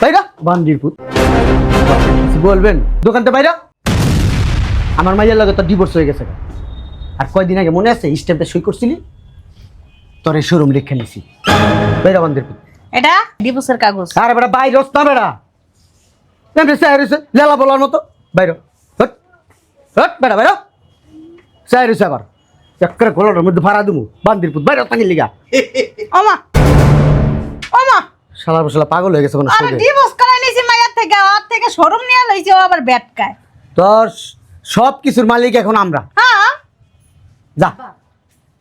বাইরা বান্দির পুত কিছু বলবেন দোকানতে বাইরা। আমার মাইয়ার লগে তোর ডিভোর্স হয়ে গেছে আর কয়দিন আগে মনে আছে স্ট্যাম্পে সই করছিলি তোর এই শোরুম রেখে নিছি। বাইরা বান্দির পুত এটা ডিভোর্সের কাগজ। আরে বেটা বাইরে না বেটা লেলা বলার মতো বাইর হট হট বেটা বাইর চাই রয়েছে আবার চক্করে গোলার মধ্যে ভাড়া দেবো বান্দির পুত বাইরে তাঙ্গির লিগা। ওমা ওমা শালা বসলা পাগল হয়ে গেছে কোনো আরে ডিভোর্স করাই নিছি মাইয়ার থেকে, ওর থেকে শোরুম নিয়ে লইছে ও আবার ব্যাটকায়। তোর সব কিছুর মালিক এখন আমরা। হ্যাঁ যা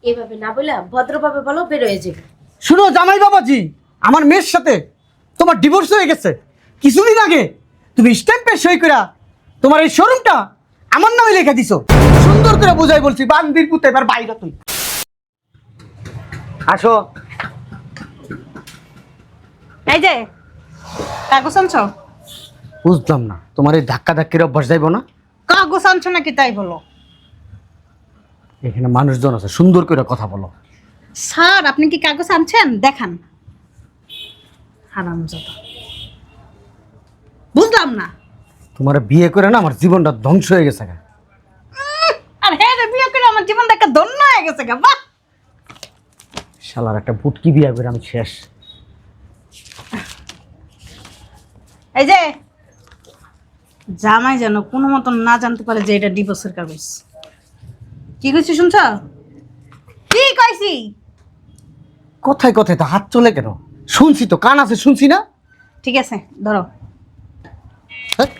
এভাবে না বলে ভদ্রভাবে বলো, বের হয়ে যাবে। শুনো জামাই বাবাজি, আমার মেয়ের সাথে তোমার ডিভোর্স হয়ে গেছে কিছুদিন আগে। তুমি স্ট্যাম্পে সই করা তোমার এই শোরুমটা আমার নামে লিখে দিছো। সুন্দর করে বুঝাই বলছি বান্দির পুত এবার বাইরে তুই আসো। এই যে কাগজ আনছো? বুঝলাম না তোমার এই ধাক্কা ধাক্কির অভ্যাস যাইবো না? কাগজ আনছো নাকি তাই বলো। এখানে মানুষজন আছে, সুন্দর করে কথা বলো। স্যার আপনি কি কাগজ আনছেন? দেখান। হারামজাদা, বুঝলাম না। তোমার বিয়ে করে না আমার জীবনটা ধ্বংস হয়ে গেছে। আর হ্যাঁ রে, বিয়ে করে আমার জীবনটা একটা ধন্য হয়ে গেছে গা। বাহ, শালার একটা বুটকি বিয়ে করে আমি শেষ। এই যে জামাই যেন কোনো মতন না জানতে পারে যে এটা ডিভোর্সের কাগজ। কি কইছি শুনছ? কি কইছি? কথায় কথায় তো হাত চলে কেন? শুনছি তো, কান আছে, শুনছি না। ঠিক আছে ধরো। হ্যাঁ?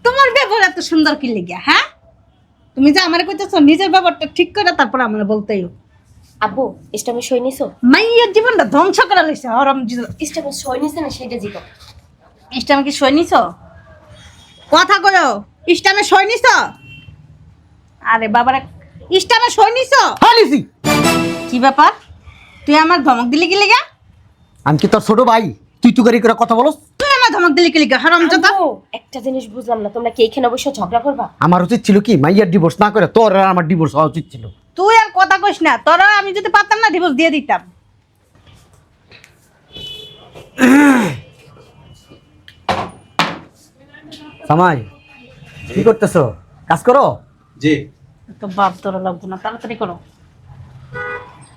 তোমার ব্যবহার এত সুন্দর কি লিগা? হ্যাঁ, তুমি যে আমারে কইতেছো নিজের ব্যবহারটা ঠিক করে তারপর আমরা বলতেই। আব্বু ইস্টামে সই নিছো? মাইয়ের জীবনটা ধ্বংস করে লইছে হরম। ইস্টামে সই নিছে না সেটা জিগো। ইস্টামে কি সই নিছ? কথা কয়ো, ইস্টামে সই নিছ? আরে বাবারে, ইস্টামে সই নিছ? হালিসি কি ব্যাপার, তুই আমার ধমক দিলি কি লিগা? আমি কি তোর ছোট ভাই? তুই তুকারি করে কথা বলস? তুই আমার ধমক দিলি কি লিগা হারামজাদা? আব্বু একটা জিনিস বুঝলাম না, তোমরা কি এখানে বসে ঝগড়া করবা? আমার উচিত ছিল কি মাইয়ার ডিভোর্স না করে তোর আর আমার ডিভোর্স হওয়া উচিত ছিল। তুই আর কথা কইস না, তোরা আমি যদি পারতাম না ডিভোর্স দিয়ে দিতাম। সামাই কি করতেছো? কাজ করো। জি তো বাপ তোরা লাগবো না, তাড়াতাড়ি করো।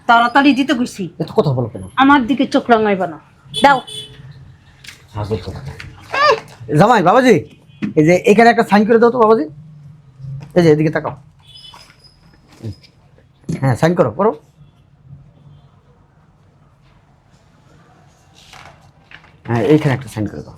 তাড়াতাড়ি দিতে কইছি। এত কথা বলো কেন? আমার দিকে চোখ রাঙাইবা না, দাও। জামাই বাবাজি, এই যে এখানে একটা সাইন করে দাও তো বাবাজি। এই যে এদিকে তাকাও। হ্যাঁ সাইন করো, করো। হ্যাঁ এইখানে একটা সাইন করে দাও।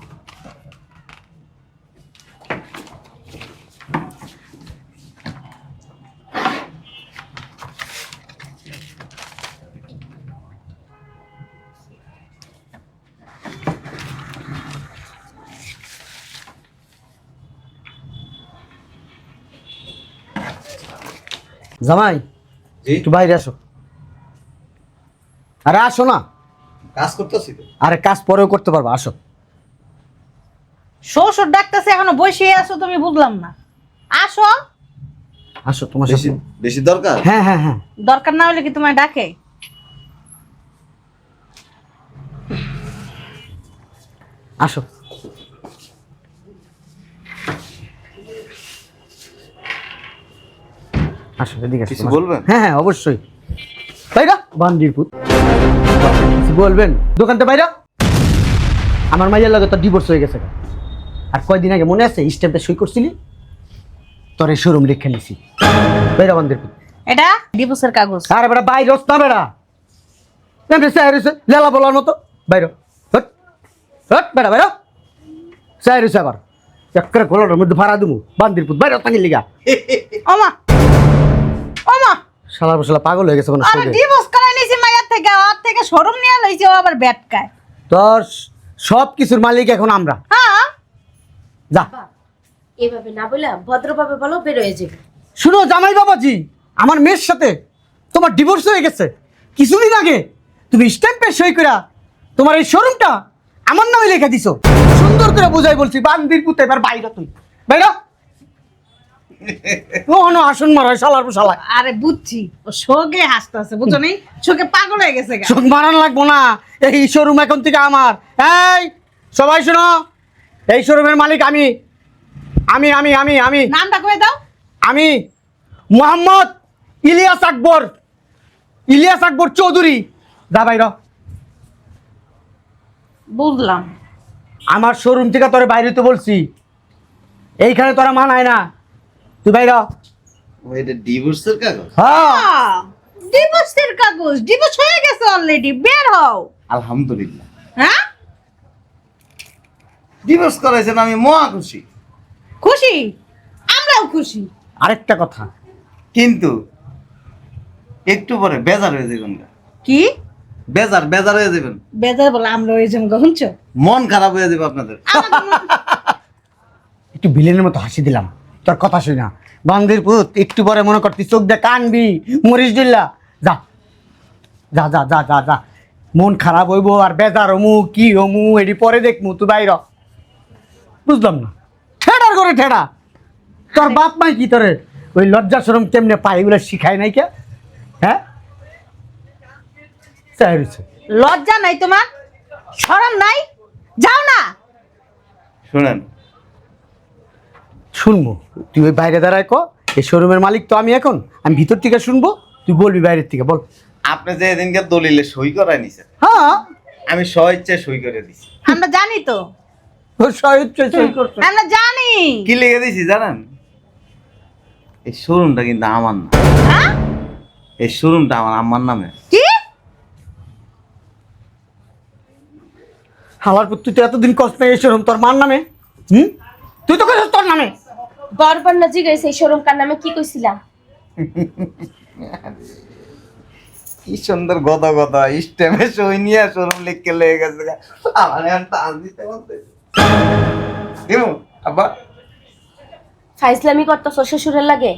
জামাই জি একটু বাইরে আসো। আরে আসো না। কাজ করতেছি তো। আরে কাজ পরেও করতে পারবো, আসো। শ্বশুর ডাকতেছে এখনো বসে আছো তুমি, বুঝলাম না। আসো। আসো তোমার বেশি সাথে। বেশি দরকার? হ্যাঁ হ্যাঁ হ্যাঁ দরকার না হলে কি তোমায় ডাকে? আসো। আসো এদিকে আসো। কিছু বলবেন? হ্যাঁ হ্যাঁ অবশ্যই। বাইরা বান্দির পুত কিছু বলবেন দোকানতে বাইরা। আমার মাইয়ার লগে তোর ডিভোর্স হয়ে গেছে আর কয়দিন আগে মনে আছে স্ট্যাম্পে সই করছিলি তোর এই শোরুম রেখে নিছি। বাইরা বান্দির পুত। এটা ডিভোর্সের কাগজ। আরে বেটা বাইরে না বেটা লেলা বলার মতো বাইর হট হট বেটা বাইর চাই রয়েছে আবার চক্করে গোলার মধ্যে ভাড়া দেবো বান্দির পুত বাইরে তাঙ্গির লিগা। ওমা ওমা, শালা বসলা পাগল হয়ে গেছে কোনো আরে ডিভোর্স করাই নিছি মাইয়ার থেকে, ওর থেকে শোরুম নিয়ে লইছে ও আবার ব্যাটকায়। তোর সব কিছুর মালিক এখন আমরা। হ্যাঁ, যা এভাবে না বলে ভদ্রভাবে বলো, বের হয়ে যাবে। শুনো জামাই বাবাজি, আমার মেয়ের সাথে তোমার ডিভোর্স হয়ে গেছে কিছুদিন আগে। তুমি স্ট্যাম্পে সই করা তোমার এই শোরুমটা আমার নামে লিখে দিছো। সুন্দর করে বুঝাই বলছি বান্দির পুত এবার বাইরে তুই বাইরা। ও আসুন মারা শালার শালা। আরে বুঝছি, ও শোকে হাসতেছে, বুঝো নাই? শোকে পাগল হয়ে গেছে গা। চোখ মারান লাগবো না, এই শোরুম এখন থেকে আমার। এই সবাই শোনো, এই শোরুমের মালিক আমি আমি আমি আমি আমি নামটা কয়ে দাও। আমি মোহাম্মদ ইলিয়াস আকবর, ইলিয়াস আকবর চৌধুরী। যা বাইর। বুঝলাম। আমার শোরুম থেকে তোরে বাইরে তো বলছি, এইখানে তোরা মানায় না, তুই বাইর। এটা ডিভোর্সের কাগজ? হ্যাঁ, ডিভোর্সের কাগজ, ডিভোর্স হয়ে গেছে অলরেডি, বের হও। আলহামদুলিল্লাহ, হ্যাঁ, ডিভোর্স করাইছেন, আমি মহা খুশি। খুশি? আমরাও খুশি। আরেকটা কথা, কিন্তু একটু পরে বেজার হয়ে যাবেন গা। কি বেজার হয়ে যাবেন, বেজার বলে আমরা ওই জন্য গহনছ। মন খারাপ হয়ে যাবে আপনাদের। একটু ভিলেনের মতো হাসি দিলাম তোর কথা শুই না। বান্দির পুত, একটু পরে মনে করতি চোখ দিয়ে কানবি, মরিস দিল্লা। যা যা যা যা যা যা, মন খারাপ হইব আর বেজার হমু কি হমু এটি পরে দেখমু, তুই বাইর। বুঝলাম না, ঠেডার করে ঠেডা। তোর বাপ মাই কি তোরে ওই লজ্জা শরম কেমনে পায় এগুলো শিখায় নাই কে? হ্যাঁ, চাই রয়েছে। লজ্জা নাই তোমার, শরম নাই? যাও না। শুনেন, শুনবো, তুই ওই বাইরে দাঁড়ায় ক, এই শোরুমের মালিক তো আমি, এখন আমি ভিতর থেকে শুনবো, তুই বলবি বাইরের থেকে, বল। আপনি যে এদিনকে দলিলে সই করাই নিছেন, হ্যাঁ, আমি স্বইচ্ছায় সই করে দিছি। আমরা জানি তো, ও সহিচ্ছায় সই করছে। আমরা জানি। কি লিখে দিছি জানেন? এই শোরুমটা কিন্তু আমার না, হ্যাঁ? এই শোরুমটা আমার আম্মার নামে। কি? হালার পুত, তুই তো এতদিন কষ্ট নেই এই শোরুম তোর মার নামে। তুই তো কইছিস তোর নামে। গরবার না জিগাইছে এই শোরুম কার নামে কি কইছিলাম? কি সুন্দর গদা গদা স্টেমে সই নিয়ে শোরুম লিখকে লেগে গেছে গা। আমার এখন টান দিতে বলতে দিমু আব্বা। ফাইজলামি করতেছো শ্বশুরের লাগে?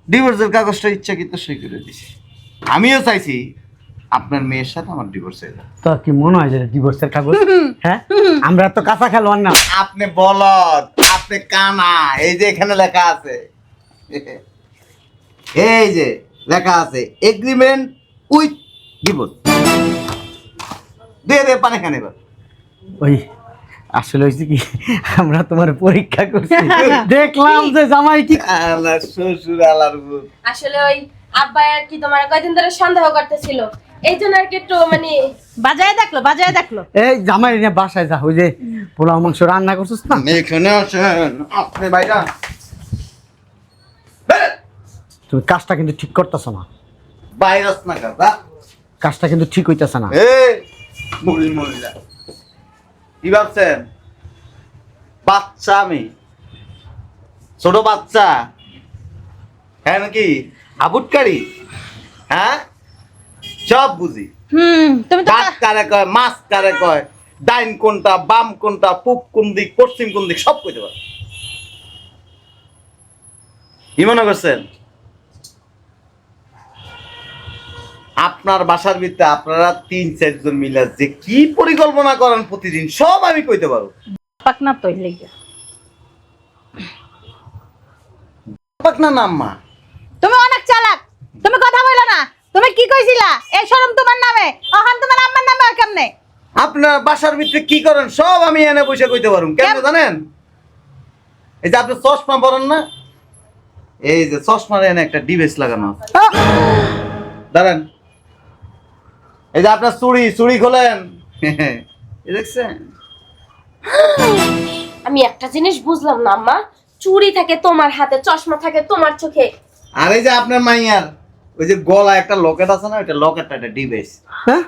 ডিভোর্সের কাগজটা ইচ্ছাকৃত সই করে দিছি। আমিও চাইছি আপনার মেয়ের সাথে আমার ডিভোর্স হয়ে যাবে। তোর কি মনে হয় যে ডিভোর্সের কাগজ? হ্যাঁ, আমরা তো কাঁচা খেলোয়াড় না। আপনি বলদ, আপনি কানা। এই যে এখানে লেখা আছে, এই যে লেখা আছে এগ্রিমেন্ট উইথ ডিভোর্স। দে পানি খান এবার। ওই আসলে হয়েছে কি, আমরা তোমার পরীক্ষা করছি, দেখলাম যে জামাই কি। আলার শ্বশুর আলার বউ। আসলে ওই আব্বা আর কি তোমার কয়দিন ধরে সন্দেহ করতেছিল, এই জন্য আর কি একটু মানে বাজায় দেখলো, বাজায় দেখলো। এই জামাই নিয়ে বাসায় যা, ওই যে পোলাও মাংস রান্না করছিস না, এখানে আসেন আপনি ভাইরা। তুমি কাজটা কিন্তু ঠিক করতেছ না, ভাইরাস না কাদা, কাজটা কিন্তু ঠিক হইতেছে না। এই মুড়ি মুড়িরা কি ভাবছেন? বাচ্চা আমি, ছোট বাচ্চা, হ্যাঁ নাকি আবুটকারি? হ্যাঁ, সব বুঝি। তুমি তো ভাত কারে কয়, মাছ কারে কয়, ডাইন কোনটা, বাম কোনটা, পূব কোন দিক, পশ্চিম কোন দিক, সব কইতে পারে। কি মনে করছেন আপনার বাসার ভিতরে আপনারা 3-4 জন মিলে যে কি পরিকল্পনা করেন প্রতিদিন, সব আমি কইতে পারবো। পাক না তো লেগে। পাক না নাম্মা, তুমি অনেক চালাক, তুমি কথা বলো না। তুমি কি কইছিলা এই শরম তোমার নামে, ওখান তোমার আম্মার নামে আর কেমনে? আপনার বাসার ভিতরে কি করেন সব আমি এনে বসে কইতে পারুম। কেন জানেন? এই যে আপনি চশমা পরেন না, এই যে চশমার এনে একটা ডিভাইস লাগানো আছে। দাঁড়ান, এই যে আপনার চুড়ি খোলেন, এই দেখছেন? আমি একটা জিনিস বুঝলাম না আম্মা, চুড়ি থাকে তোমার হাতে, চশমা থাকে তোমার চোখে, আর এই যে আপনার মাইয়ার ওই যে গলা একটা লকেট আছে না, ওইটা লকেটটা একটা ডিভাইস। হ্যাঁ,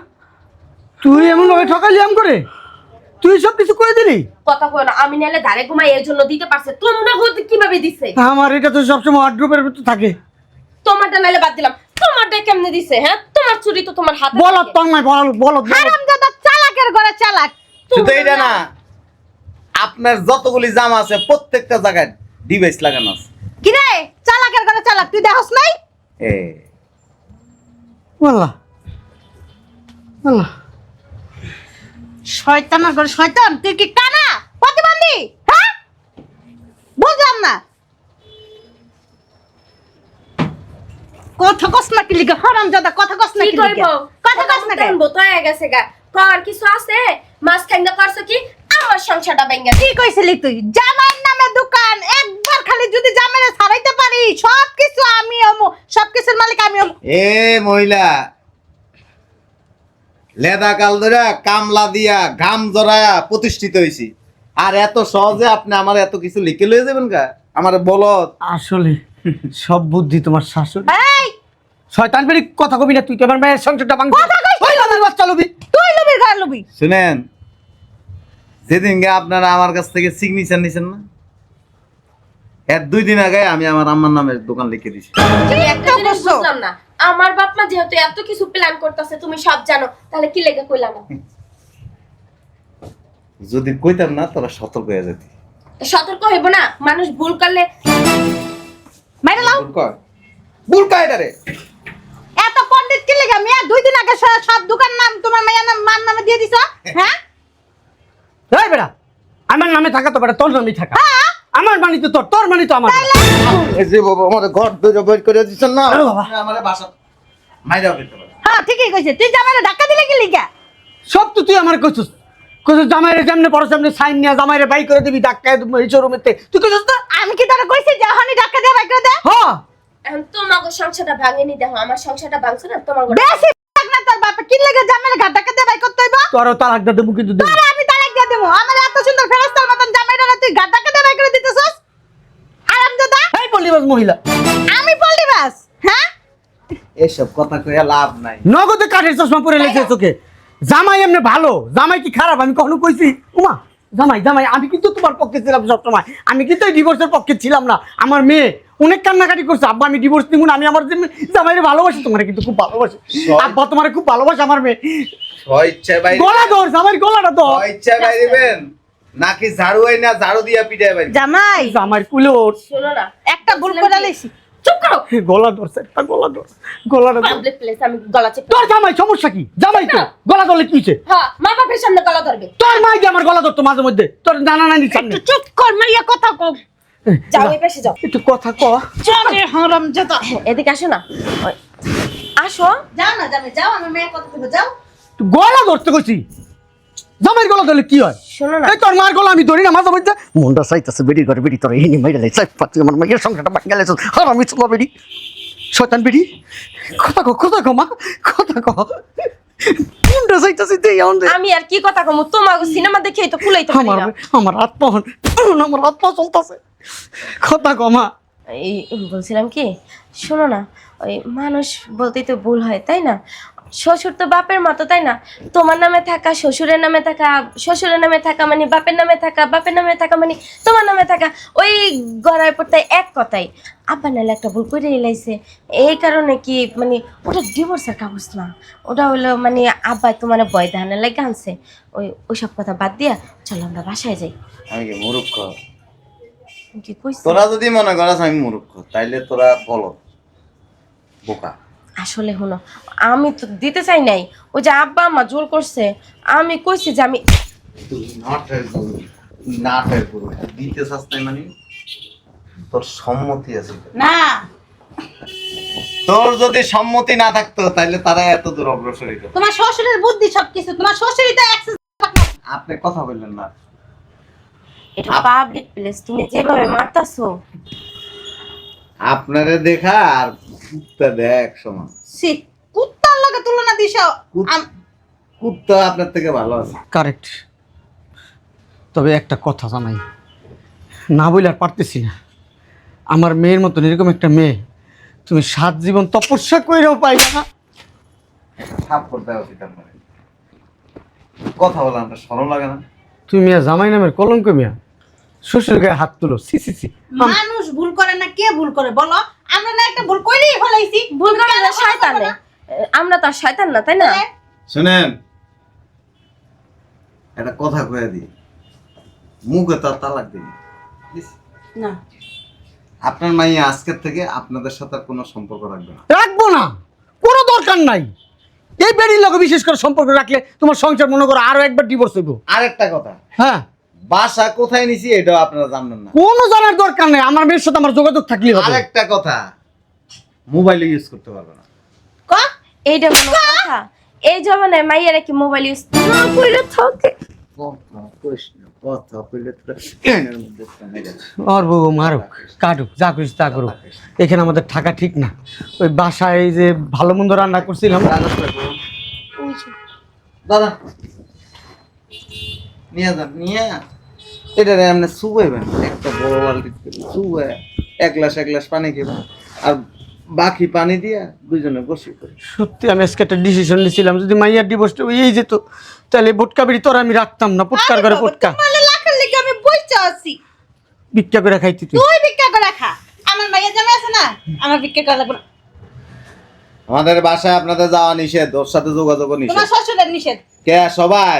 তুই এমন ভাবে ঠকালি আম করে, তুই সব কিছু করে দিলি। কথা কয় না। আমি নালে ধারে ঘুমাই এর জন্য দিতে পারছে, তোমরা হতে কিভাবে দিছে? আমার এটা তো সবসময় ওয়ার্ড্রোবের ভিতরে থাকে। তোমারটা নালে বাদ দিলাম, তোমারটা কেমনে দিছে? হ্যাঁ, তোমার চুড়ি তো তোমার হাতে বলো থাকে। তন্ময়, বলো। হারামজাদা চালাকের ঘরে চালাক। শুধু এইটা না, আপনার যতগুলি জামা আছে প্রত্যেকটা জায়গায় ডিভাইস লাগানো আছে। কি রে, চালাকের ঘরে চালাক, তুই দেখছ নাই? এ আল্লাহ আল্লাহ, শয়তানের ঘরে শয়তান, তুই কি কানা প্রতিবন্ধী? হ্যাঁ, বুঝলাম না। কথা কস না কি লিখে? হারামজাদা কথা কস না কি কি লিখে? করবো? কথা কস না কেন? বোতয়া গেছে গা, আর কিছু আছে? মাছ খাইনা করছো কি আমার সংসারটা ভেঙে কি কইছিলি তুই? জামাইয়ের নামে দোকান, একবার খালি যদি জামাইরে ছাড়াইতে পারি সবকিছু আমি হমু, সবকিছুর মালিক আমি হমু। এ মহিলা, লেদা কাল ধরে কামলা দিয়া ঘাম জড়ায়া প্রতিষ্ঠিত হয়েছি, আর এত সহজে আপনি আমার এত কিছু লিখে লয়ে যাবেন গা? আমার বলত আসলে সব বুদ্ধি তোমার শাশুড়ি। এই শয়তান বেরি কথা কবি না, তুই তো আমার মায়ের সংসারটা ভাঙবি। কথা কইছিস? ওই লোকের বাচ্চা লবি। তুই লবির ঘর লবি। শুনেন, যেদিন গে আপনারা আমার কাছ থেকে সিগনেচার নিছেন না, এর 2 দিন আগে আমি আমার আম্মার নামের দোকান লিখে দিছি। আমি একটা জিনিস বুঝলাম না, আমার বাপ মা যেহেতু এত কিছু প্ল্যান করতেছে তুমি সব জানো, তাহলে কি লেগে কইলা না? যদি কইতাম না তোরা সতর্ক হয়ে যেতি। সতর্ক হইব না? মানুষ ভুল করলে মাইরা লাও। ভুল কায়দা রে। এত পণ্ডিত কি লাগা? মিয়া 2 দিন আগে সব দোকান নাম তোমার মায়ের নাম মান নামে দিয়ে দিছ। হ্যাঁ? এই বেটা, আমার নামে থাকা তো বেটা তোর নামেই থাকা। আমার মানি তো তোর, তোর মানি তো আমার। এই যে বাবা আমার ঘর ধরে বের করে দিছেন না, আরে বাবা। আমারে বাসা মাইরাও দিতে পারে। হ্যাঁ ঠিকই কইছে। তুই জামাইরে ধাক্কা দিলে কি লিগা? সব তো তুই আমার কইছিস। কইছিস জামাইরে যেমনে পড়ো সামনে সাইন নিয়ে জামাইরে বাই করে দিবি, ধাক্কা এই শোরুমেতে। তুই কইছিস না? আমি কি তোরা কইছি যে হনি ধাক্কা দিয়ে বাইক করে দে? হ্যাঁ। এখন তোমাকে সংসারটা ভাঙেনি, দেখো আমার সংসারটা ভাঙছে না তোমার বেশি রাগ না তোর বাপে, কি লাগা জামাইরে ঘাট ধাক্কা দিয়ে বাইক করতে হইব? তোরও তালাক দিয়ে দেবো কিন্তু দেবো। তোরে আমি তালাক দিয়ে দেবো। আমার এত সুন্দর ফেরেশতার মতন জামাইরা তুই ঘাট ধাক্কা দিয়ে বাইক করে দিতেছস? আরামজাদা, এই পল্লীবাস মহিলা, আমি বললি বাস। হ্যাঁ? এসব কথা কইয়া লাভ নাই। নগদে কাঠের চশমা পরে লেগেছে চোখে। জামাই এমনি ভালো, জামাই কি খারাপ? আমি কখনো কইছি? উমা জামাই জামাই, আমি কিন্তু তোমার পক্ষে ছিলাম সবসময়। আমি কিন্তু এই ডিভোর্সের পক্ষে ছিলাম না। আমার মেয়ে অনেক কান্নাকাটি করছে, আব্বা আমি ডিভোর্স দিব না, আমি আমার জামাইরে ভালোবাসি। তোমার কিন্তু খুব ভালোবাসি আব্বা, তোমার খুব ভালোবাসে আমার মেয়ে। ইচ্ছায় বাইরে গলা ধর, আমার গলাটা ধর। ইচ্ছায় বাইরে দিবেন নাকি ঝাড়ু আই না ঝাড়ু দিয়া পিটায় বাইরে? জামাই জামাই কুলে ওঠ। শোনো না, একটা ভুল করে লইছি। চুপ করো। গলা ধরছে, একটা গলা ধর, গলাটা ধর। পাবলিক প্লেস আমি গলা চেপে তোর জামাই সমস্যা কি? জামাই তো গলা ধরলে কি হইছে? হ্যাঁ, মা বাপের সামনে গলা ধরবে। তোর মাই দিয়ে আমার গলা ধরতো মাঝে মধ্যে, তোর নানা নানির সামনে। একটু চুপ কর, মাইয়া কথা কও। যাও এই পাশে যাও। একটু কথা ক। চলে হারামজাদা। এদিকে আসো না। ওই, আসো। যাও না জামাই, যাও, আমার মেয়ে কথা কইবো, যাও। তুই গলা ধরতে কইছি, জামাইয়ের গলা ধরলে কি হয়? শোনো না, এই তোর মার গলা আমি ধরি না মাঝে মধ্যে। মনটা চাইতেছে বেড়ি করে বেড়ি তোর এই মাইরে লাই চাই পাচ্ছি আমার মাইয়ের সংসারটা বাকি গেলে আর আমি চলো বেড়ি শয়তান বেড়ি। কথা কো মা, কথা কো। মনটা চাইতেছে দেই আমাদের। আমি আর কি কথা কমু? তোমাকে সিনেমা দেখেই তো কুলাইতে পারি আমার না। আমার আত্মা আমার আত্মা চলতেছে। কথা কো মা। এই বলছিলাম কি, শোনো না, ওই মানুষ বলতেই তো ভুল হয় তাই না? শ্বশুর তো বাপের মতো তাই না? তোমার নামে থাকা শ্বশুরের নামে থাকা, শ্বশুরের নামে থাকা মানে বাপের নামে থাকা, বাপের নামে থাকা মানে তোমার নামে থাকা, ওই গড়ায় পড়তে এক কথাই। আব্বা নাহলে একটা ভুল করে এলাইছে, এই কারণে কি মানে ওটা ডিভোর্সের কাগজ না, ওটা হলো মানে আব্বা তোমার ভয় দেখানোর লাগে আনছে। ওইসব কথা বাদ দিয়া চলো আমরা বাসায় যাই। আমি কি মূর্খ? কি কইছি? তোরা যদি মনে করাস আমি মূর্খ, তাইলে তোরা বলো বোকা। আসলে হলো আমি তো দিতে চাই নাই, ওই যে আব্বা আম্মা জোর করছে, আমি কইছি যে আমি তুই নাটের গুরু, নাটের গুরু দিতে চাস নাই মানে তোর সম্মতি আছে। না তোর যদি সম্মতি না থাকতো তাহলে তারা এত দূর অগ্রসর হইতো। তোমার শ্বশুরের বুদ্ধি সবকিছু, তোমার শ্বশুরই তো অ্যাক্সেস। আপনি কথা বললেন না। এটা পাবলিক প্লেস, তুমি যেভাবে মারতাছো। আপনারে দেখা আর কুত্তা দেখ সমান। সি কুত্তার লগে তুলনা দিছো। কুত্তা আপনার থেকে ভালো আছে। কারেক্ট। তবে একটা কথা জানাই, না বলে আর পারতেছি না। আমার মেয়ের মতন এরকম একটা মেয়ে তুমি 7 জীবন তপস্যা কইরাও পাইবা না। থাপ্পড় দেওয়া উচিত আপনার। কথা বলা আপনার শরম লাগে না? তুমি মিয়া জামাই নামের কলঙ্ক মিয়া, শ্বশুর গায়ে হাত তুলো। সি সি সি। মানুষ ভুল করে না, কে ভুল করে বলো? আমরা না একটা ভুল কইরেই ফলাইছি। ভুল করে না শয়তানে, আমরা তো আর শয়তান না তাই না? শুনেন, একটা কথা কয়ে দিই, মুখে তো আর তালাক দিন না আপনার মাইয়া আজকের থেকে আপনাদের সাথে আর কোনো সম্পর্ক রাখবে না। রাখবো না, কোনো দরকার নাই। এই বেড়ির লোক বিশেষ করে সম্পর্ক রাখলে তোমার সংসার মনে করো আরো একবার ডিভোর্স হইব। আরেকটা কথা, হ্যাঁ, বাসা কোথায় নিছি এটাও আপনারা জানবেন না। কোনো জানার দরকার নাই, আমার মেয়ের সাথে আমার যোগাযোগ থাকলেই হবে। আরেকটা কথা, মোবাইল ইউজ করতে পারবে না। ক এইটা কোনো কথা? এই জমানায় মাইয়ারা কি মোবাইল ইউজ না করে থাকে? আর বউ মারুক কাটুক যা করিস তা করুক, এখানে আমাদের থাকা ঠিক না। ওই বাসায় যে ভালো মন্দ রান্না করছিলাম, দাদা নিয়ে যান, নিয়ে এটা এমনি শুবাইবেন একটা বড় বালতি শুবাই, এক গ্লাস পানি খেবেন, আর বাকি পানি দিয়ে দুজনে বসে করি। সত্যি আমি আজকে একটা ডিসিশন নিয়েছিলাম, যদি মাইয়ার ডিভোর্সটা এই যেত তাহলে বোটকা বিড়ি তোর আমি রাখতাম না, পুটকার করে পুটকা তোমার লাখার লেগে আমি বইচা আছি। ভিক্ষা করে খাইতি তুই। তুই ভিক্ষা করে খা, আমার মাইয়া জামাই আছে না, আমার ভিক্ষা করা লাগবে না। আমাদের বাসায় আপনাদের যাওয়া নিষেধ, ওর সাথে যোগাযোগ নিষেধ। তোমার শ্বশুরের নিষেধ। কে সবাই?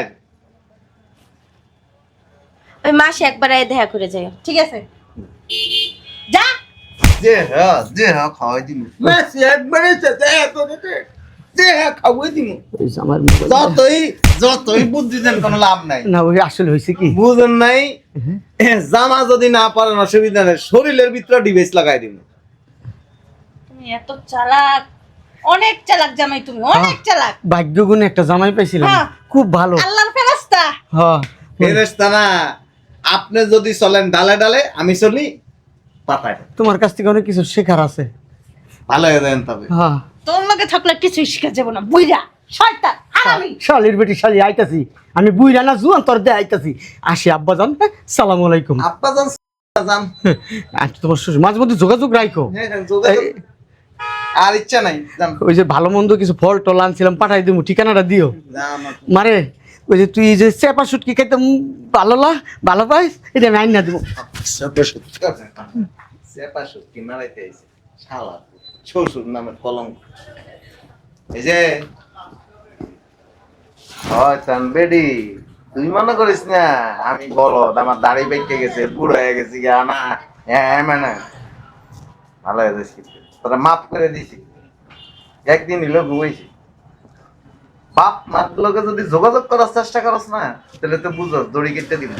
ওই মাসে একবার আয় দেখা করে যায়। ঠিক আছে যা। যে হ্যাঁ খাওয়াই দিমু, মাসি একবারে যে হ্যাঁ খাওয়াই দিমু। ওই যে আমার মোবাইল- যতই বুদ্ধি দেন কোনো লাভ নাই। না ওই আসলে হয়েছে কি, বুঝেন নাই, জামা যদি না পারেন অসুবিধা নেই, শরীরের ভিতরে ডিভাইস লাগাই দিব। তুমি এত চালাক, অনেক চালাক জামাই, তুমি অনেক চালাক। ভাগ্য গুণে একটা জামাই পাইছিলাম, হ্যাঁ। খুব ভালো। আল্লাহর ফেরেশতা। হ্যাঁ ফেরেশতা না, আপনি যদি চলেন ডালে ডালে, আমি চলি পাতায়। তোমার কাছ থেকে অনেক কিছু শেখার আছে। ভালো হয়ে যাবেন তবে। হ্যাঁ তোর লগে থাকলে কিছুই শিখা যাবে না, বুইড়া শয়তান হারামি। শালির বেটি শালি আইতাছি, আমি বুইরা না জুয়ান তোর দে আইতাছি। আসি আব্বা জান, সালাম আলাইকুম। আপা যান আচ্ছা তোমার শ্বশুর মাঝে মধ্যে যোগাযোগ রাখো। যোগাযোগ আর ইচ্ছা নাই, যান ওই যে ভালো মন্দ কিছু ফল টল আনছিলাম পাঠাই দিমু, ঠিকানাটা দিও। যান। মারে ওই যে তুই যে চেপা শুটকি খাইতে ভালো পাইস, এটা আমি আইন না দিব। কি মারাইতে আইছে শালা, শ্বশুর নামের কলঙ্ক। এই যে শয়তান বেডি, তুই মনে করিস না আমি বলদ, আমার দাড়ি বেঁকে গেছে, বুড়ো হয়ে গেছি গা না। হ্যাঁ মানে ভালো হয়ে যাচ্ছি, তোরা মাফ করে দিছি, একদিন হইলো ঘুমাইছি। বাপ মার লোকে যদি যোগাযোগ করার চেষ্টা করস না, তাহলে তো বুঝো দড়ি কেটে দিব।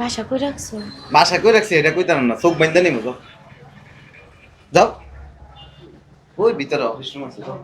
ভাষা কই রাখছো? বাসা কই রাখছি এটা কইতাম না, চোখ বাইন্দা নিমু। যাও যাও, ওই ভিতরে অফিস রুম আছে, যাও।